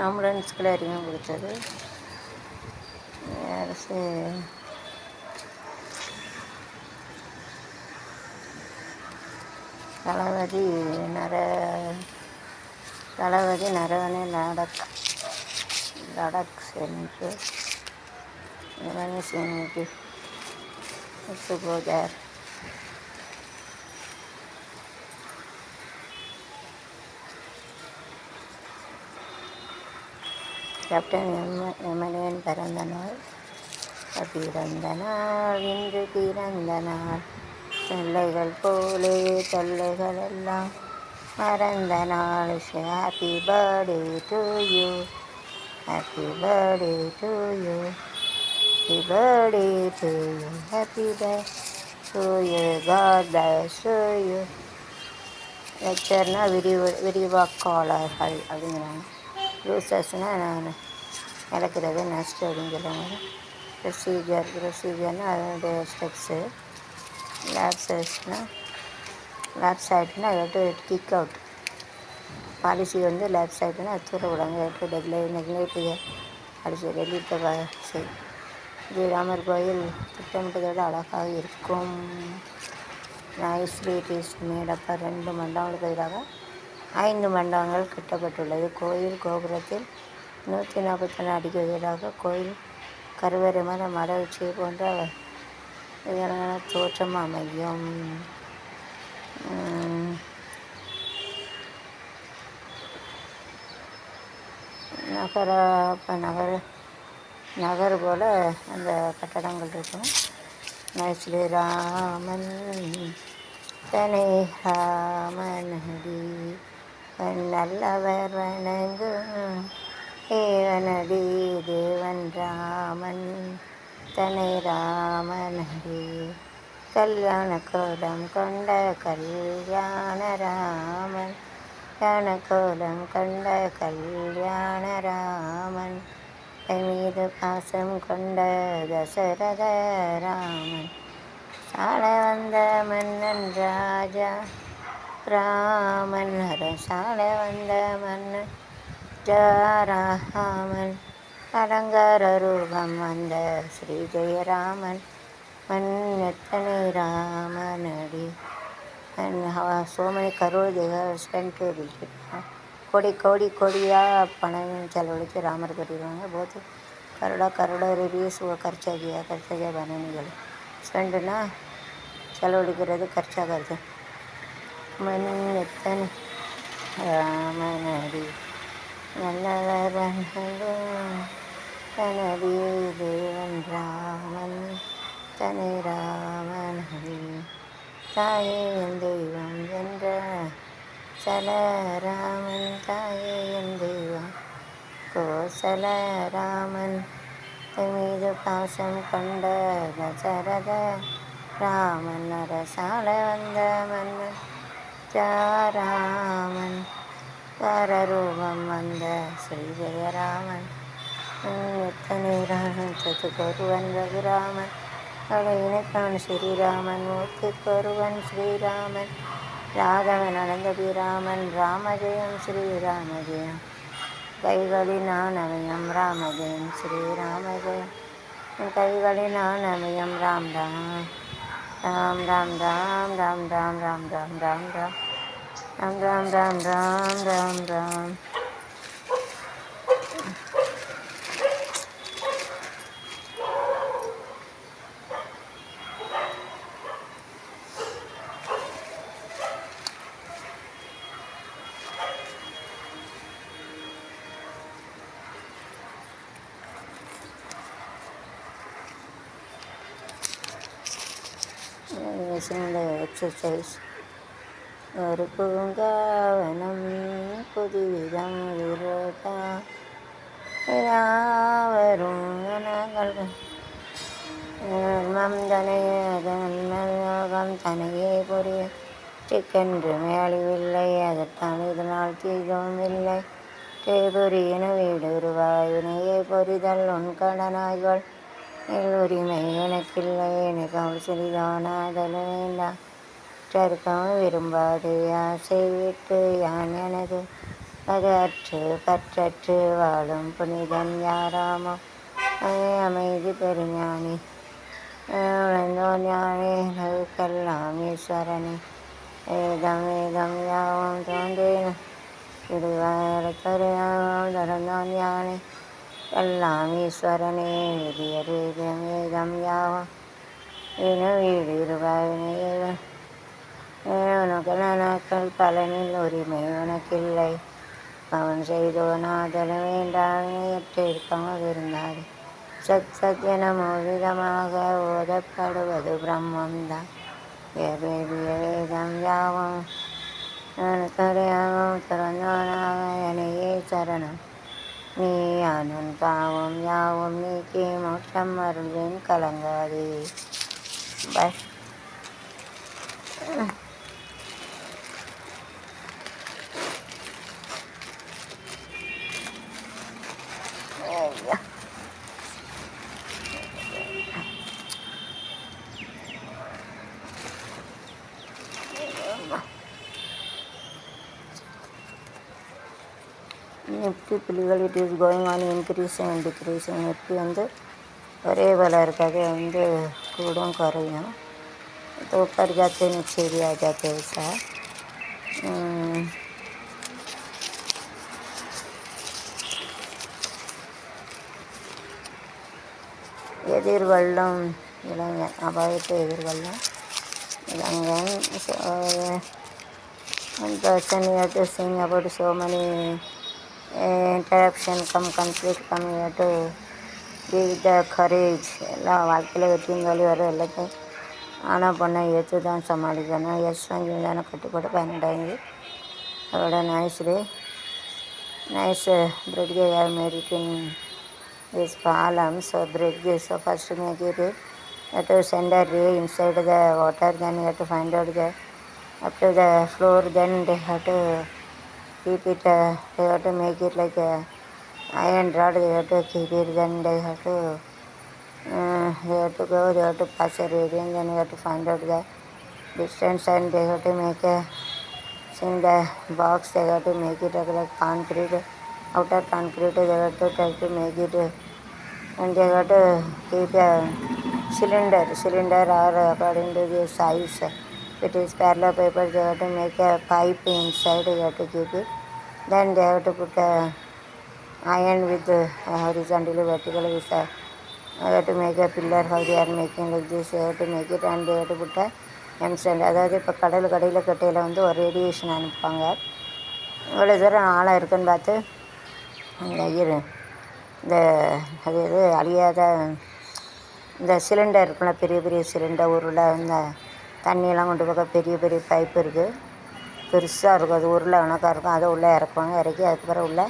ஆம்புலன்ஸ்களை அறிமுகம் கொடுத்தது அரசு. தளபதி நரவணே லடாக் சென்று சேமிக்கு ஒத்து போகிறார். கேப்டன் எமனியன் பிறந்த நாள் இன்று பிறந்த நாள். தொல்லைகள் போலே தொல்லைகள் எல்லாம் மறந்த நாள். Happy birthday to you, happy birthday to you, happy birthday to you, happy birthday to you, God bless to you. லெக்சர்னா விரிவாக்காளர்கள் அப்படிங்கிறாங்க. யூசர்ஸ்னால் நான் நடக்கிறது நெக்ஸ்ட் அப்படிங்கிறாங்க. ப்ரொசீஜர்னால் அதனுடைய ஸ்டெப்ஸு. லேப்ஸ் ஆகிட்டுனா அது கிக் அவுட். பாலிசி லேப்ஸ் ஆகிட்டுனா அது தூர விடாங்க. நெக்லேட்டிவ் பாலிசி டெலிட் செய். ஸ்ரீராமர் கோயில் திட்டமிட்டதை விட அழகாக இருக்கும். நைஸ்லி இட் இஸ் மேடப்பா. 2 மண்டபங்களுக்கு எதிராக 5 மண்டபங்கள் கட்டப்பட்டுள்ளது. கோயில் கோபுரத்தில் 141 அடிக்கு எதிராக கோயில் கருவறை மட உச்சியை போன்ற தோற்றம் அமையும். நகர் போல் அந்த கட்டடங்கள் இருக்கும். நைஸ்லி ராமன் தனை ராமனடி நல்லவர் வணங்கும் தேவனடி தேவன் ராமன் தனை ராமனடி. கல்யாண கோலம் கொண்ட கல்யாண ராமன், கல்யாண கோலம் கொண்ட கல்யாண ராமன், மீது பாசம் கொண்ட தசரத ராமன், சால வந்த மன்னன் ராஜா ராமன், சால வந்த மன்னன் ராமன், அலங்கார ரூபம் வந்த ஸ்ரீ ஜெயராமன், மன்னத்தனை ராமனடி. சோமனி கரோடு ஸ்பெண்ட் கோடியாக பணம் செலவழித்து ராமர் கட்டிடுவாங்க. போது கரோட ரிவ்யூஸ் கர்ச்சாகிய பணனிகள். ஸ்பெண்டுனா செலவழிக்கிறது, கர்ச்சாகிறது. மன்னத்தனை ராமனடி நல்லவர் தனடி தேவன் ராமன் தனை ராமனடி. தாயே என் தெய்வம் என்ற சலராமன், தாயே என் தெய்வம் கோசலராமன், மீது பாசம் கொண்ட தசரத ராமன், அரசால வந்த மன்னன் ராமன், காரரூபம் வந்த ஸ்ரீ ஜெயராமன், எத்தனை ராமன் சத்துக்கொருவன் ரகுராமன், அவளை இணைப்பான் ஸ்ரீராமன், மூர்த்திக்கொருவன் ஸ்ரீராமன், ராகவன் அனந்தபிராமன், ராமஜெயம் ஸ்ரீராமஜெயம், கைகளினான் அமையம் ராமஜெயம் ஸ்ரீராமஜெயம், கைகளினான் அமையம் ராம் ராம் ராம் ராம் ராம் ராம் ராம் ராம் ராம் ராம் ராம் ராம் ராம் ராம் ராம் ராம் ராம். எக்ஸசைஸ். ஒரு பூங்காவனம் புதுவிதம் விரோதா யாவரும் தனையோகம் தனையே புரிய சிக்கென்று மேலிவில்லை, அதற்கான இதனால் தீதும் இல்லை. கேபுரியின வீடு உருவாயினையே பொறிதல் உன் கடனாய்கள் உரிமை உனக்கில்லை, எனக்கு அவள் சிறிதானாதல் வேண்டாம். விரும்பாது ஆசை விட்டு யான் எனது அது அற்று பற்றற்று வாழும் புனிதன் யாராமோ அமைதி பெருஞானி உழைந்தோன் ஞானி நகுக்கெல்லாம் ஈஸ்வரனே வேதம் வேதம் யாவும் தோன்றின திருவாரத்தொரையாவும் திறந்தோன் யானே எல்லாம் ஈஸ்வரனே விதியர் வேதம் வேதம் யாவும் வீணு வீடிருவாயினையவன் உனக்கள் பலனில் உரிமை உனக்கில்லை அவன் செய்தோனாதல வேண்டாவினையற்றிருக்கமாக இருந்தாது சத் சத்யனமோ விதமாக ஓதப்படுவது பிரம்மம்தான் வேதிய வேதம் யாவும் துறையாகவும் திறந்தோனாக எனையே சரணம் நீ அனன் பாவம் யாவும் நீக்கி மோட்சம் அருள்வேன் கலங்காதே. பாய். நிஃப்டி புள்ளிகள் it is going on increasing and decreasing. Nifty வந்து ஒரே போல் இருக்காது, வந்து கூடும் குறையும். तो ऊपर जाते नीचे भी आ जाते ऐसा. எதிர்வள்ளம் இளைஞன் அபாயத்தை எதிர்வள்ளம் இளைஞன். One person you have to sing about so many interruption come conflict come, you have to give the courage. எல்லாம் வாழ்க்கையில் வெற்றியும் தோல்வி வரும், எல்லாத்தையும் ஆனால் பொண்ணை ஏற்று தான் சமாளிக்கணும். எஸ் வாங்கி தானே கட்டுப்பாடு 12 அதோட nice day nice bread cake I made it in this palam. So bread cake, so first make it, you have to send a ray inside the water, then you have to find out the up to the floor, then they have to keep it, they have to make it like a iron rod, they have to keep it, then they have to go, they have to pass a radiant, then you have to find out the distance, and they have to make a in the box, they have to make it like concrete, outer concrete, they have to try to make it, and they have to keep a cylinder or according to the size. If it is parallel paper, they have to make a pipe inside, they have to keep it, then they have to put a iron with horizontally vertically with a, they have to make a pillar, how they are making like this, they have to make it, and they have to put a M-sand. அதாவது இப்போ கடையில் கட்டையில் வந்து ஒரு radiation அனுப்புவாங்க. இவ்வளோ தூரம் ஆழம் இருக்குன்னு பார்த்து இந்த அது இது அழியாத இந்த சிலிண்டர் இருக்குல்ல, பெரிய பெரிய சிலிண்டர் உருளை, இந்த தண்ணியெல்லாம் கொண்டு போக பெரிய பெரிய பைப்பு இருக்குது, பெருசாக இருக்கும், அது உருளை கணக்காக இருக்கும். அதை உள்ளே இறக்குவாங்க. இறக்கி அதுக்கப்புறம் உள்ளே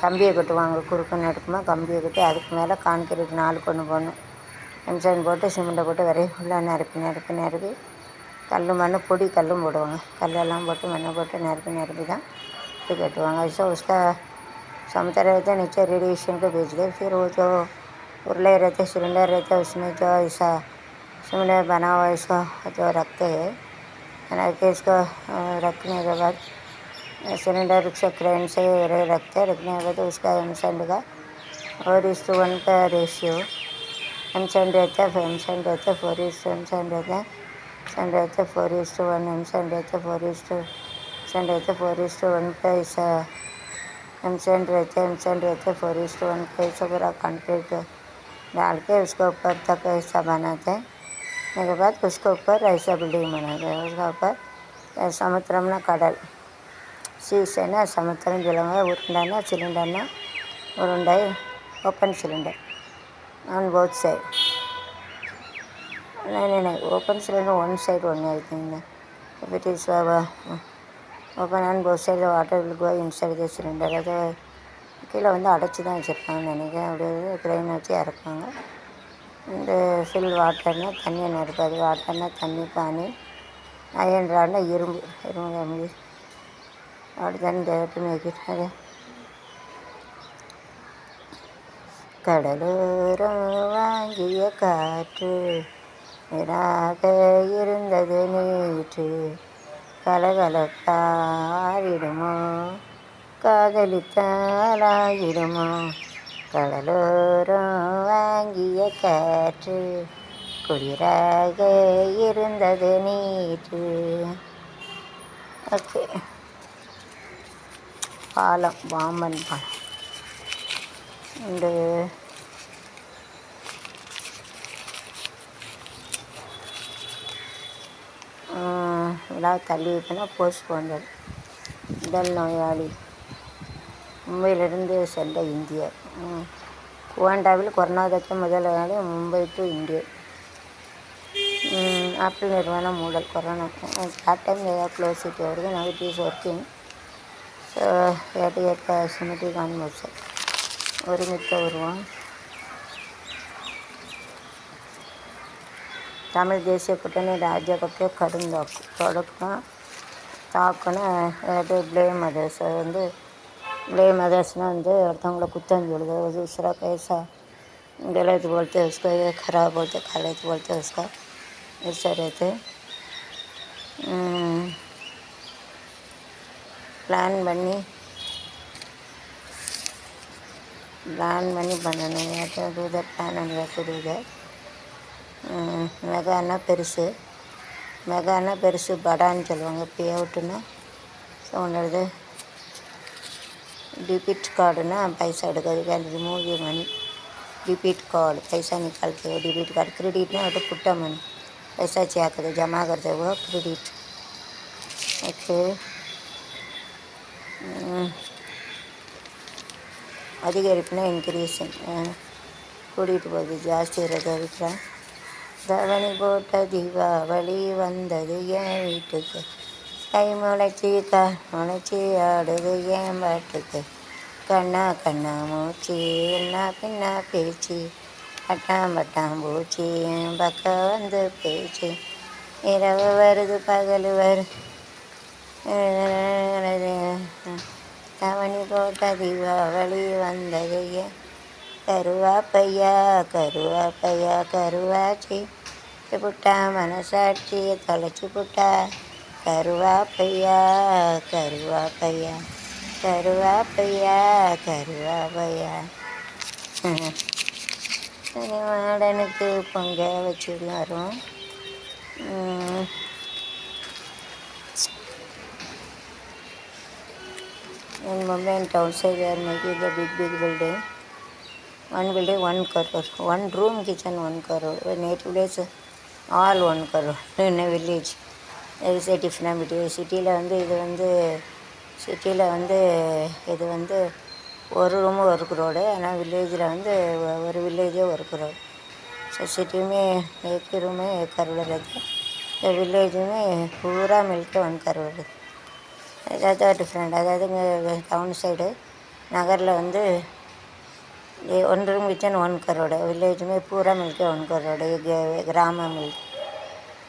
கம்பியை கட்டுவாங்க. குறுக்குன்னு எடுக்குமா கம்பியை கட்டி அதுக்கு மேலே கான்கிரீட் 4 கொண்டு போகணும். எம்சென்ட் போட்டு சிமெண்ட்டை போட்டு உள்ளே நிரப்பி கல் மண் பொடி கல்லும் போடுவாங்க. கல்லெல்லாம் போட்டு மண்ணை போட்டு நிரப்பி தான் இது कटवाएंगे. ऐसा उसका समता रहता है, नीचे रेडिएशन को भेज दे. फिर वो जो उरले रहते सिलेंडर रहता है उसमें जो ऐसा सिलेंडर बना हुआ इसका जो रखते हैं, बना के इसको रखने के बाद सिलेंडर से क्रेन से रखते हैं. रखने के बाद उसका एमसेंड का 4:1 का रेशियो एमसेंड रहता है. एमसेंड रहता है 4:1 एमसेंड रहता है. एमसेंड रहता है 4:1 एमसेंड रहता है 4:1 का ऐसा एमसेंड रहता है. एमसेंड रहता है 4:1 का ऐसा पूरा कंक्रीट डाल के उसके ऊपर तक ऐसा बनाते हैं. उसके बाद उसके ऊपर ऐसा बिल्डिंग बनाते हैं. उसके ऊपर समुद्रம்னா கடல், சீசைனா சமுத்திரம் சொல்லுவாங்க. உருண்டைனா சிலிண்டர்னா உருண்டை, open cylinder on both side. नहीं open cylinder one side only I think. If it is open on both sides, the water will go inside the cylinder. அது கீழே வந்து அடைச்சி தான் வச்சுருக்காங்கன்னு நினைக்கிறேன். அப்படியே க்ரெயின் வச்சு இறக்குவாங்க. இந்த ஃபில் வாட்டர்னால் தண்ணியை நிரப்பாது. வாட்டர்னால் தண்ணி, பானி, அயன் ராட்னா இரும்பு கம்பி. அப்படி தண்ணி தேவட்டு மேய்க்கிட்டு அது கடலோரம் வாங்கிய காற்று நிறாக இருந்தது நேற்று கலகலப்பாரிடுமோ காதலித்தாலாயிடுமோ கடலோரம் வாங்கிய காற்று குளிராக இருந்தது நீற்று. ஓகே. பாலம், பாம்பன் பாலம். இந்த விழா தள்ளி வைப்பினா போஸ்ட்போன்ட். உடல் நோயாளி மும்பையிலிருந்து சென்ற இந்தியர். குவாண்டாவில் கொரோனா தொற்று முதல் நாள் மும்பை டு இந்தியா. ஆப்பிள் நிறுவனம் மூடல். Corona part time they are closed it everything now it is working. So we have to get symmetric on website. ஒருமித்த உருவம். தமிழ் தேசிய கூட்டணி ராஜாவுக்கு கடும் தாக்குன்னு பிளேம் அதர்ஸ். அது ब्लेम अदर्सனால் அடுத்தவங்கள குத்தம் சொல்லுது. दूसरा कैसा गलत बोलते उसको, ये खराब बोलते गलत बोलते उसका, ऐसा रहते. प्लान பண்ணி பண்ணணும். டூதர் பிளான் அண்ட் டூதர். மெகானா பெருசு படான்னு சொல்லுவாங்க. பே அவுட்டுன்னா ஒன்றுது. डिबिट कार्ड ना पैसा எடுக்கிறது. Can remove you money. Debit card पैसा निकालते हो. Debit card. क्रेडिट ना तो पुट्टा मनी पैसा चाहते जमा करते हो क्रेडिट. ओके. அதிகரிப்புனா இன்க்ரீஸிங். கூட்டிகிட்டு போகுது, ஜாஸ்தி இருக்கிற. தவணி போட்ட தீபாவளி வந்தது என் வீட்டுக்கு. கை முளைச்சி ஆடுது என் பாட்டுக்கு. கண்ணா கண்ணா மூச்சி என்ன பின்னா பேச்சு. பட்டாம் பூச்சி என் பக்கம் வந்து பேச்சு. இரவு வருது பகல் தவணி போட்ட தீபாவளி வந்தது ஏன். கருவாப்பையா கருவாச்சி புட்டா மனசாட்சியை தொலைச்சி புட்டா. கருவாப்பையா மாடனுக்கு பொங்க வச்சுட்டு வரும். In Mumbai and outside they are making the big building. One building 1 crore. 1 room kitchen 1 crore. Native place all 1 crore. In a village there is a different between சிட்டியில் இது ஒரு ரூமு 1 crore. ஆனால் வில்லேஜில் ஒரு வில்லேஜே 1 crore. ஸோ सिटी में एक room में 1 crore रहता है. विलेज में पूरा मिलकर 1 crore रहता है. ஏதாவது டிஃப்ரெண்ட். அதாவது இங்கே டவுன் சைடு நகரில் 1 रूम किचन 1 crore. विलेज में पूरा मिलकर 1 crore. கிராமம் மில்க்.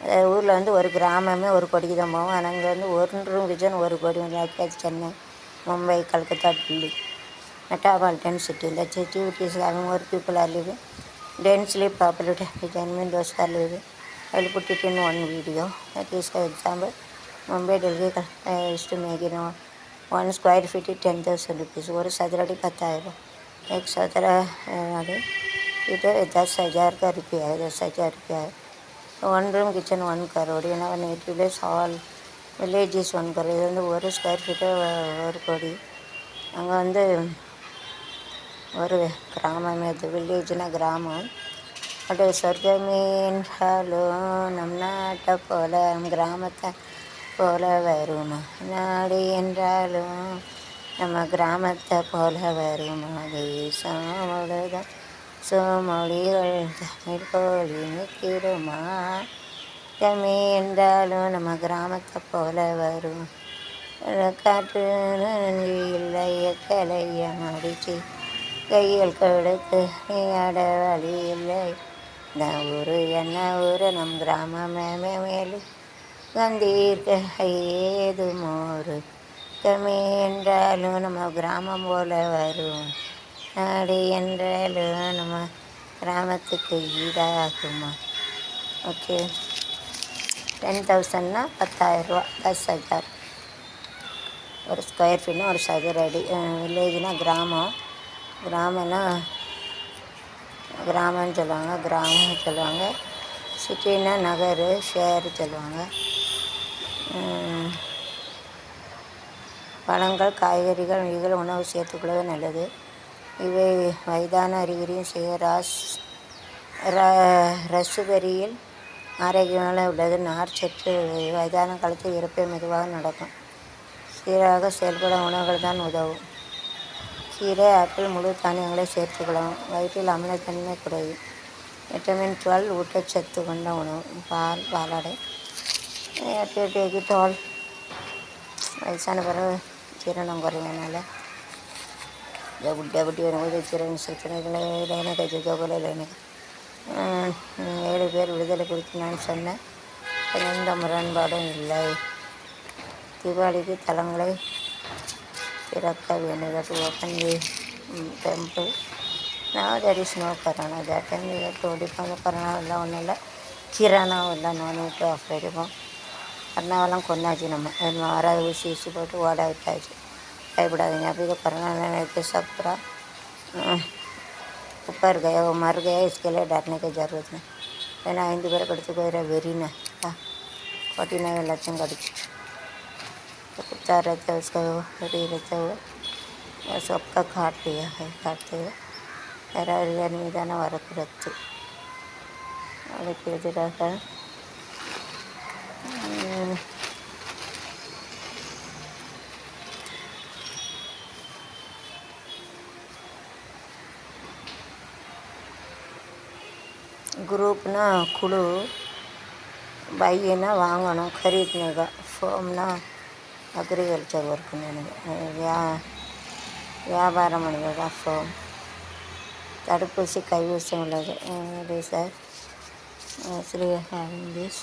அதாவது ஊரில் ஒரு கிராமமே 1 கோடிக்கு தான் போகும். ஆனால் இங்கே 1 रूम किचन 1 கோடி. Chennai, Mumbai, Calcutta, Delhi metropolitan city. இந்த city which is having more people are living densely populated. Which I mean those are living. I will put it in one video. That is for example. Mumbai, Delhi used to make 1 square feet 10,000 rupees. ஒரு சதுரடி 10,000. एक सदर इधर 10,000 का रुपया है. 10,000 रुपया है. 1 room kitchen 1 crore. Native place all villages 1 crore. இது 1 ஸ்கொயர் ஃபீட்டு 1 கோடி. அங்கே ஒரு கிராமமே. அது வில்லேஜ்னா கிராமம். அது சொர்க்கமே என்றாலும் நம் நாட்டை போல கிராமத்தை போல வருமா. நாடு என்றாலும் நம்ம கிராமத்தை போல வருமா. தேசம் அவ்வளோதான் சோமொழிகள் தமிழ் போலி நிற்கிடுமா. தமிழ் என்றாலும் நம்ம கிராமத்தை போல வரும். காற்று இல்லை கலைய மடிச்சு கையில் கொடுத்து நீ ஆட வழி இல்லை. நான் ஊரு என்ன ஊரு நம் கிராமமே மேலு வந்தீர்க்க ஏது மோரு. கம்மி என்றாலும் நம்ம கிராமம் போல வரும். நாடு என்றாலும் நம்ம கிராமத்துக்கு ஈடாகுமா. ஓகே. 10,000னா 10,000 ரூபா. 10,000. ஒரு ஸ்கொயர் ஃபீட்னா ஒரு சதுர அடி. வில்லேஜ்னால் கிராமம், கிராமம்னா கிராமம்னு சொல்லுவாங்க, கிராமம்னு சொல்லுவாங்க. சிட்டின்னா நகர், ஷேரு சொல்லுவாங்க. பழங்கள், காய்கறிகள், மீன்கள் உணவு சேர்த்துக்கொள்வது நல்லது. இவை வயதான அறிகுறியும் ரசுபரியில் ஆரோக்கியமாக உள்ளது. நார்ச்சத்து வயதான காலத்தில் இறப்பை மெதுவாக நடக்கும். சீராக செயல்படும் உணவுகள் தான் உதவும். கீரை, ஆப்பிள், முழு தானியங்களை சேர்த்துக்கலாம். வயிற்றில் அமிலத்தன்மை குறையும். விட்டமின் 12 ஊட்டச்சத்து கொண்ட உணவு. பால், பாலாடை. டேக்கிட்டால் வயசான பிறகு ஜீரணம் குறையனால டபுட்டி வரும்போது ஜீரண சக்திகளை லைனக 7 பேர் விடுதலை குறித்து நான் சொன்னேன். எந்த முரண்பாடும் இல்லை. தீபாவளிக்கு தலங்களை திறக்க வேண்டும். Open the temple. Now there is no corona. That time we have to define the corona எல்லாம் ஒன்றும் இல்லை, கிரானாவும் இல்லை, நோனிட்டு ஆஃப் இருக்கும். கரோனாவெல்லாம் கொண்டாச்சு. நம்ம வராது ஊசி போட்டு ஓட விட்டாச்சு. பயப்படாதீங்க. अभी तो कोरोना नहीं के सब पूरा ऊपर गया, वो मर गया, इसके लिए डरने की ज़रूरत नहीं. ஏன்னா 5 பேரை கடிச்சு போயிட வெறினா 49 லட்சம் கடிச்சிட்டு कुत्ता रहता है, उसका हरी रहता है, वो सबका काट लिया है. काटते हुए மீதான வரப்பிரத்து அதுக்கு எதிராக குரூப்னா குழு, பையனா வாங்கணும், खरीदनेगा, ஃபோம்னா அக்ரிகல்ச்சர் ஒர்க்குன்னு எனக்கு வியாபாரம் பண்ணுறது தான் ஃபோம். தடுப்பூசி கைவசம் உள்ளது. Sir Sri having this